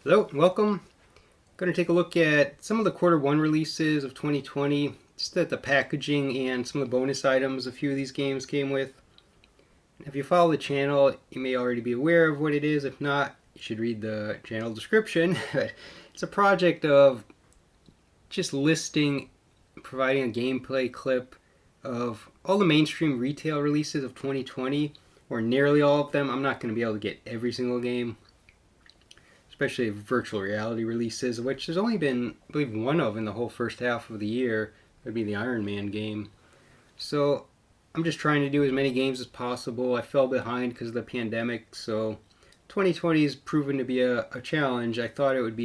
Hello, welcome. I'm going to take a look at some of the quarter one releases of 2020, just at the packaging and some of the bonus items a few of these games came with. If you follow the channel, you may already be aware of what it is. If not, you should read the channel description. It's a project of just listing, providing a gameplay clip of all the mainstream retail releases of 2020, or nearly all of them. I'm not going to be able to get every single game, especially virtual reality releases, which there's only been, I believe, one of in the whole first half of the year. Would be the Iron Man game. So I'm just trying to do as many games as possible. I fell behind because of the pandemic, so 2020 has proven to be a challenge. I thought it would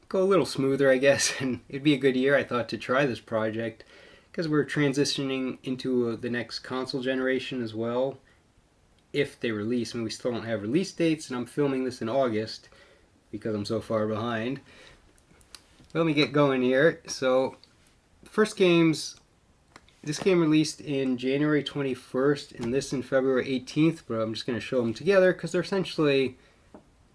go a little smoother, I guess, and it'd be a good year, I thought, to try this project because we're transitioning into the next console generation as well. If they release, I mean, we still don't have release dates, and I'm filming this in August because I'm so far behind. Let me get going here. So, first games, this game released in January 21st, and this in February 18th, but I'm just going to show them together because they're essentially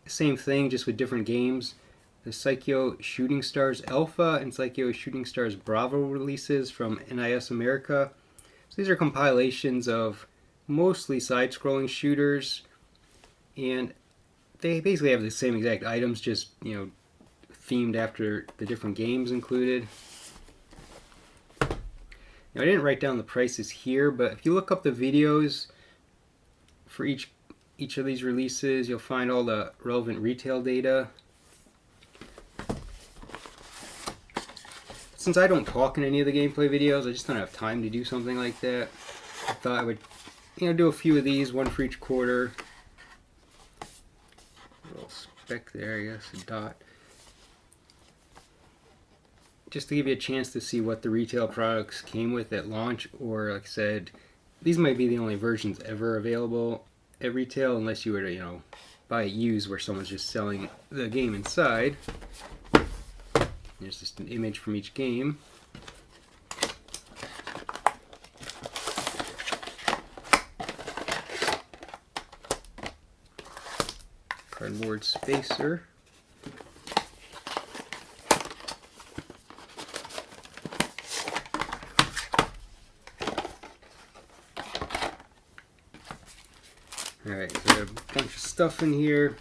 the same thing, just with different games. The Psikyo Shooting Stars Alpha and Psikyo Shooting Stars Bravo releases from NIS America. So these are compilations of mostly side-scrolling shooters, and they basically have the same exact items, just themed after the different games included. Now, I didn't write down the prices here, but if you look up the videos for each of these releases, you'll find all the relevant retail data. Since I don't talk in any of the gameplay videos, I just don't have time to do something like that. I thought I would do a few of these, one for each quarter. A little speck there, I guess, a dot. Just to give you a chance to see what the retail products came with at launch, or like I said, these might be the only versions ever available at retail, unless you were to, buy it used where someone's just selling the game inside. There's just an image from each game. Cardboard spacer. Alright, so I have a bunch of stuff in here.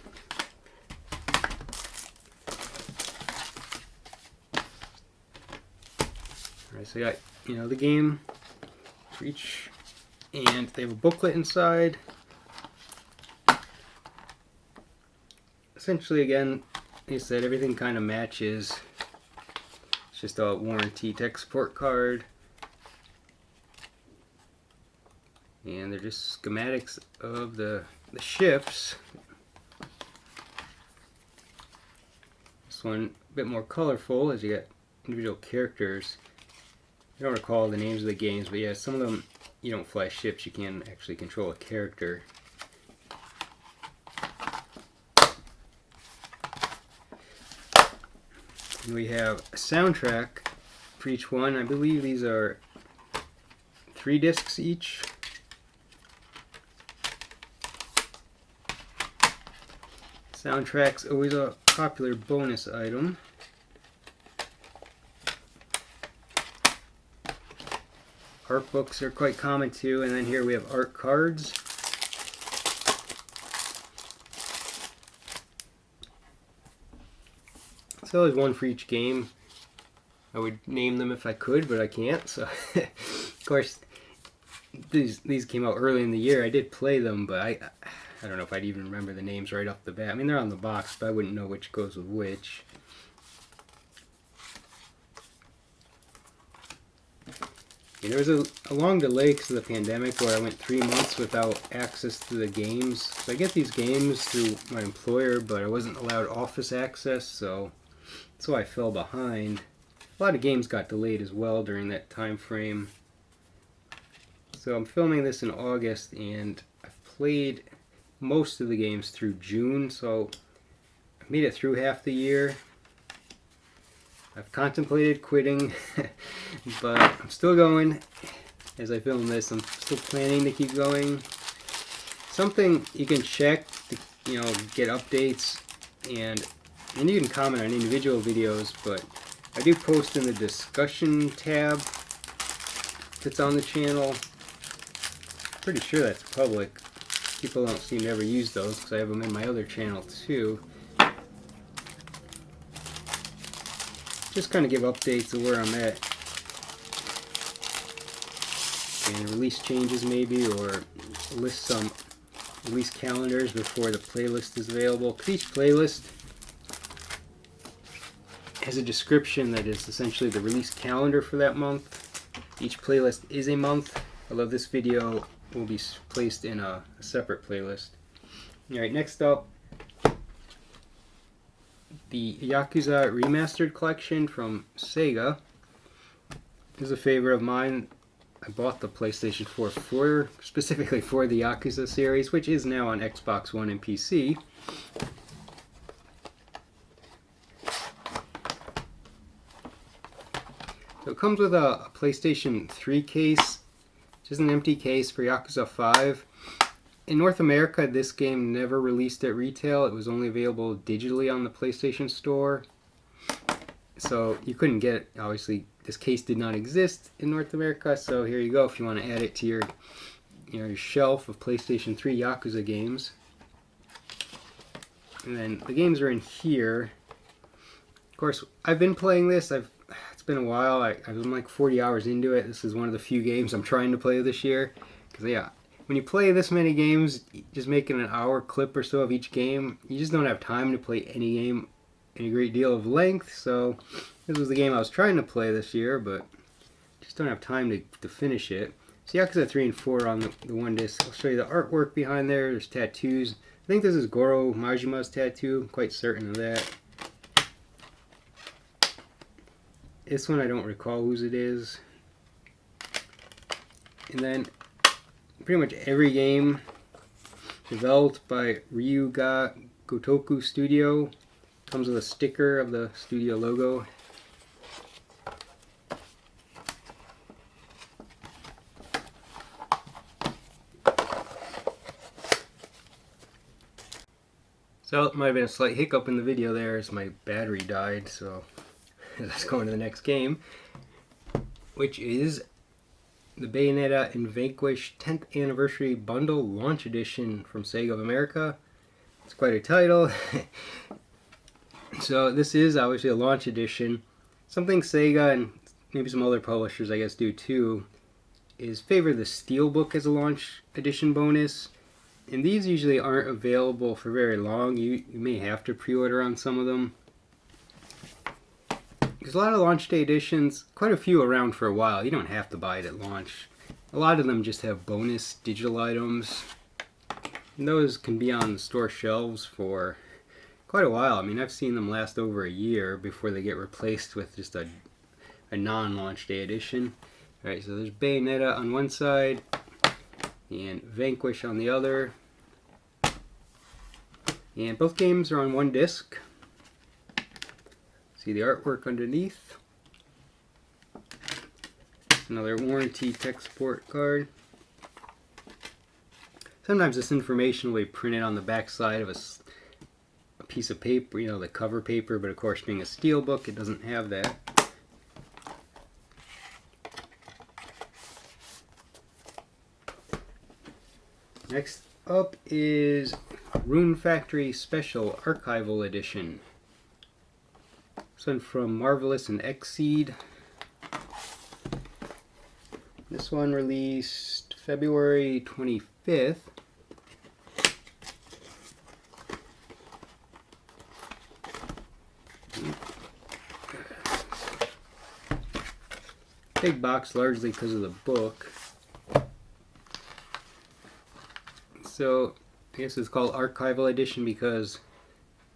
Alright, so I got, the game for each, and they have a booklet inside. Essentially, again, like I said, everything kind of matches. It's just a warranty tech support card. And they're just schematics of the ships. This one a bit more colorful, as you got individual characters. I don't recall the names of the games, but yeah, some of them you don't fly ships, you can actually control a character. And we have a soundtrack for each one. I believe these are 3 discs each. Soundtrack's always a popular bonus item. Art books are quite common too, and then here we have art cards. So there's one for each game. I would name them if I could, but I can't. So, of course, these came out early in the year. I did play them, but I don't know if I'd even remember the names right off the bat. I mean, they're on the box, but I wouldn't know which goes with which. And there was a long delay because of the pandemic where I went 3 months without access to the games. So I get these games through my employer, but I wasn't allowed office access, so that's why I fell behind. A lot of games got delayed as well during that time frame. So I'm filming this in August, and I've played most of the games through June, so I made it through half the year. I've contemplated quitting, but I'm still going. As I film this, I'm still planning to keep going. Something you can check to, get updates and you can comment on individual videos, but I do post in the discussion tab that's on the channel. Pretty sure that's public. People don't seem to ever use those because I have them in my other channel too. Just kind of give updates of where I'm at and release changes maybe, or list some release calendars before the playlist is available. Because each playlist has a description that is essentially the release calendar for that month. Each playlist is a month, although this video will be placed in a separate playlist. Alright, next up, the Yakuza Remastered collection from Sega. This is a favorite of mine. I bought the PlayStation 4 specifically for the Yakuza series, which is now on Xbox One and PC. So it comes with a PlayStation 3 case, just an empty case for Yakuza 5. In North America, this game never released at retail. It was only available digitally on the PlayStation Store. So you couldn't get it. Obviously, this case did not exist in North America, so here you go if you want to add it to your shelf of PlayStation 3 Yakuza games. And then the games are in here. Of course, I've been playing this. It's been a while. I'm like 40 hours into it. This is one of the few games I'm trying to play this year. Because yeah, when you play this many games, just making an hour clip or so of each game, you just don't have time to play any game in a great deal of length. So this was the game I was trying to play this year, but just don't have time to finish it. So Yakuza 3 and 4 on the one disc. I'll show you the artwork behind there. There's tattoos. I think this is Goro Majima's tattoo. I'm quite certain of that. This one I don't recall whose it is. And then pretty much every game developed by Ryuga Gotoku Studio comes with a sticker of the studio logo. So it might have been a slight hiccup in the video there as my battery died, so let's go into the next game, which is the Bayonetta and Vanquish 10th Anniversary Bundle Launch Edition from Sega of America. It's quite a title. So this is obviously a launch edition. Something Sega and maybe some other publishers I guess do too is favor the Steelbook as a launch edition bonus. And these usually aren't available for very long. You may have to pre-order on some of them. There's a lot of launch day editions, quite a few around for a while. You don't have to buy it at launch. A lot of them just have bonus digital items. And those can be on the store shelves for quite a while. I mean, I've seen them last over a year before they get replaced with just a non-launch day edition. Alright, so there's Bayonetta on one side and Vanquish on the other. And both games are on one disc. See the artwork underneath. Another warranty tech support card. Sometimes this information will be printed on the back side of a piece of paper, you know, the cover paper, but of course being a steelbook, it doesn't have that. Next up is Rune Factory Special Archival Edition. This one from Marvelous and Xseed. This one released February 25th. Big box largely because of the book. So I guess it's called Archival Edition because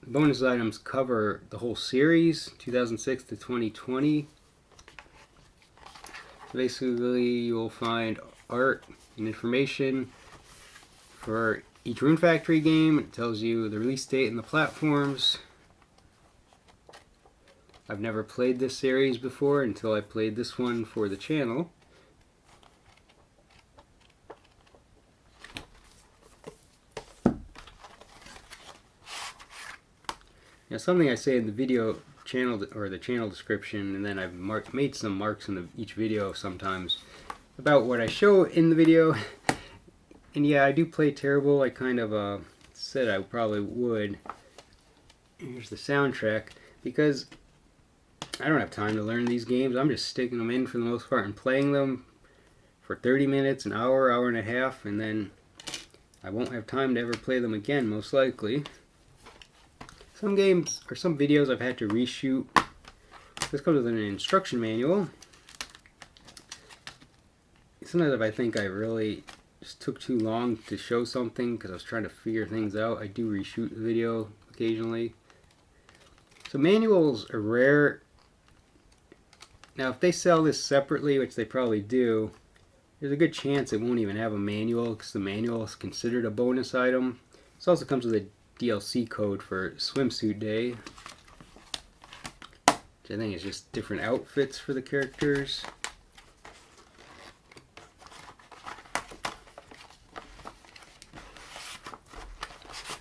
the bonus items cover the whole series, 2006 to 2020. Basically, you will find art and information for each Rune Factory game. It tells you the release date and the platforms. I've never played this series before until I played this one for the channel. Now, something I say in the video channel or the channel description, and then I've made some marks in each video sometimes about what I show in the video. And yeah, I do play terrible. I kind of said I probably would. Here's the soundtrack, because I don't have time to learn these games. I'm just sticking them in for the most part and playing them for 30 minutes, an hour, hour and a half, and then I won't have time to ever play them again, most likely. Some games or some videos I've had to reshoot. This comes with an instruction manual. Sometimes if I think I really just took too long to show something because I was trying to figure things out, I do reshoot the video occasionally. So manuals are rare. Now if they sell this separately, which they probably do, there's a good chance it won't even have a manual, because the manual is considered a bonus item. This also comes with a DLC code for Swimsuit Day, which I think is just different outfits for the characters.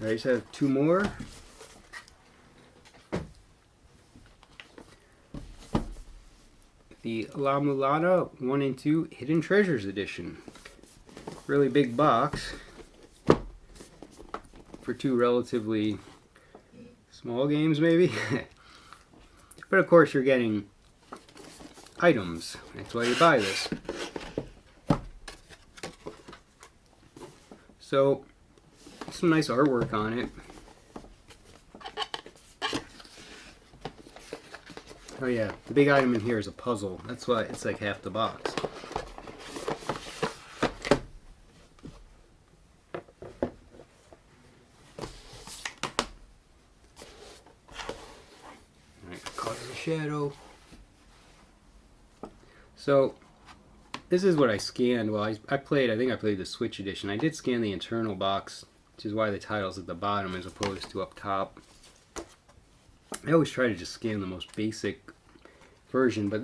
I just have two more. The La-Mulana 1 and 2 Hidden Treasures Edition. Really big box for two relatively small games, maybe. But of course you're getting items. That's why you buy this. So, some nice artwork on it. Oh yeah, the big item in here is a puzzle. That's why it's like half the box. Alright, causes a shadow. So, this is what I scanned. Well, I think I played the Switch edition. I did scan the internal box, which is why the title's at the bottom as opposed to up top. I always try to just scan the most basic version, but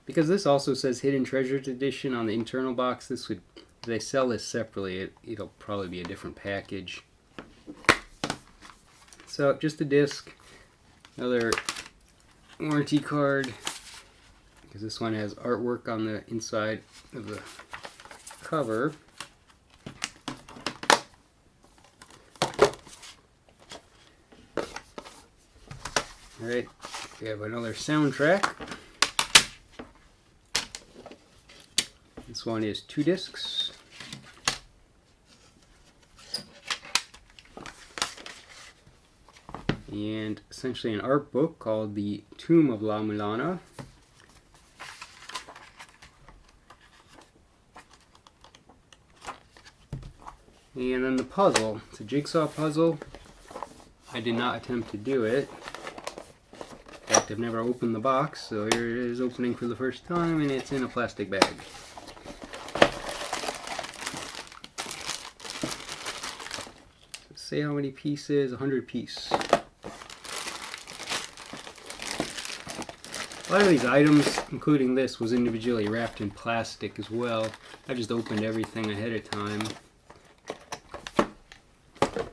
because this also says Hidden Treasures Edition on the internal box, if they sell this separately, it'll probably be a different package. So, just a disc, another warranty card, because this one has artwork on the inside of the cover. Alright, we have another soundtrack. This one is 2 discs. And essentially an art book called The Tomb of La-Mulana. And then the puzzle. It's a jigsaw puzzle. I did not attempt to do it. In fact, I've never opened the box, so here it is opening for the first time, and it's in a plastic bag. Let's see how many pieces. 100 pieces. A lot of these items, including this, was individually wrapped in plastic as well. I just opened everything ahead of time.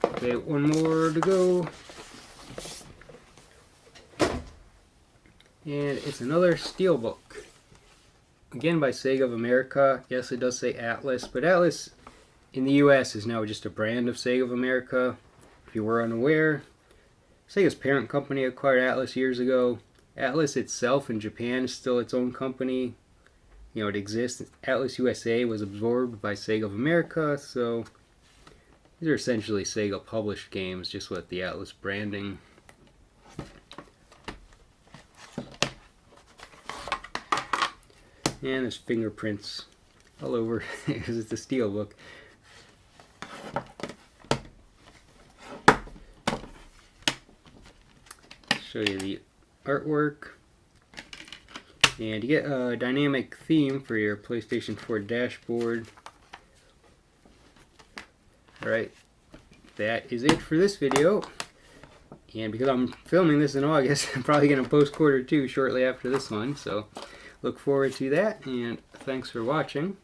Okay, one more to go. And it's another steelbook. Again by Sega of America. Yes, it does say Atlas, but Atlas in the US is now just a brand of Sega of America. If you were unaware, Sega's parent company acquired Atlas years ago. Atlas itself in Japan is still its own company. You know, it exists. Atlas USA was absorbed by Sega of America, so these are essentially Sega published games, just with the Atlas branding. And there's fingerprints all over because it's a steelbook. Show you the artwork. And you get a dynamic theme for your PlayStation 4 dashboard. Alright, that is it for this video. And because I'm filming this in August, I'm probably going to post quarter 2 shortly after this one. So look forward to that, and thanks for watching.